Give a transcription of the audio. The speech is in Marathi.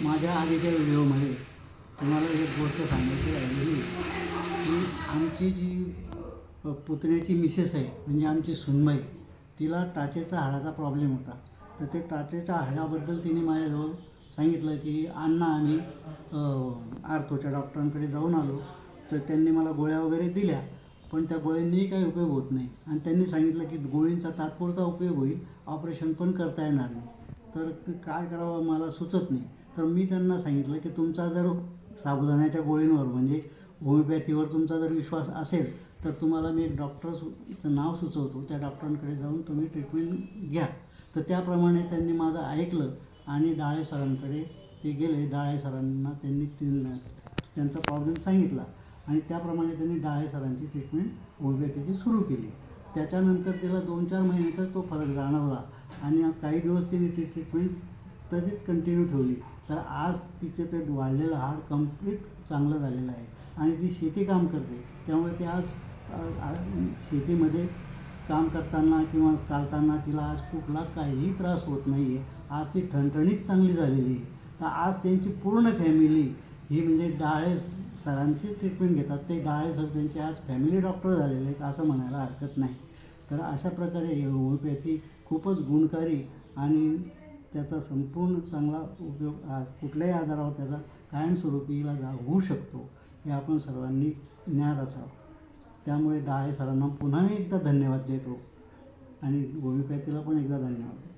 माझ्या आधीच्या व्हिडिओमध्ये तुम्हाला एक गोष्ट सांगायची राहिलेली की आमची जी पुतण्याची मिसेस आहे, म्हणजे आमची सुनबाई, तिला टाचेचा हाडाचा प्रॉब्लेम होता. तर ते टाचेच्या हाडाबद्दल तिने माझ्याजवळ सांगितलं की अण्णा आम्ही आर्थोच्या डॉक्टरांकडे जाऊन आलो. तर त्यांनी मला गोळ्या वगैरे दिल्या, पण त्या गोळ्यांनीही काही उपयोग होत नाही. आणि त्यांनी सांगितलं की गोळींचा तात्पुरता उपयोग होईल, ऑपरेशन पण करता येणार नाही. तर काय करावं मला सुचत नाही. तर मी त्यांना सांगितलं की तुमचा जर साबुदाण्याच्या गोळींवर म्हणजे होमिओपॅथीवर तुमचा जर विश्वास असेल तर तुम्हाला मी एक डॉक्टरचं नाव सुचवतो, त्या डॉक्टरांकडे जाऊन तुम्ही ट्रीटमेंट घ्या. तर त्याप्रमाणे त्यांनी माझं ऐकलं आणि डाळे सरांकडे ते गेले. डाळे सरांना त्यांनी त्यांचा प्रॉब्लेम सांगितला आणि त्याप्रमाणे त्यांनी डाळे सरांची ट्रीटमेंट होमिओपॅथीची सुरू केली. त्याच्यानंतर तिला 2-4 महिन्यातच तो फरक जाणवला आणि काही दिवस तिने ती ट्रीटमेंट तशीच कंटिन्यू ठेवली. तर आज तिचं ते वाढलेलं हाड कंप्लीट चांगलं झालेलं आहे आणि ती शेतीकाम करते. त्यामुळे ती आज शेतीमध्ये काम करताना किंवा चालताना तिला आज कुठला काहीही त्रास होत नाही आहे. आज ती ठणठणीत चांगली झालेली आहे. तर आज त्यांची पूर्ण फॅमिली ही म्हणजे डाळे सरांचीच ट्रीटमेंट घेतात. ते डाळे सर त्यांचे आज फॅमिली डॉक्टर झालेले आहेत असं म्हणायला हरकत नाही. तर अशा प्रकारे होमिओपॅथी खूपच गुणकारी आणि त्याचा संपूर्ण चांगला उपयोग कुठल्याही आजारावर त्याचा कायमस्वरूपी इलाज होऊ शकतो, हे आपण सर्वांनी ज्ञात असावं. त्यामुळे डाळे सरांना पुन्हा मी एकदा धन्यवाद देतो आणि होमिओपॅथीला पण एकदा धन्यवाद देतो.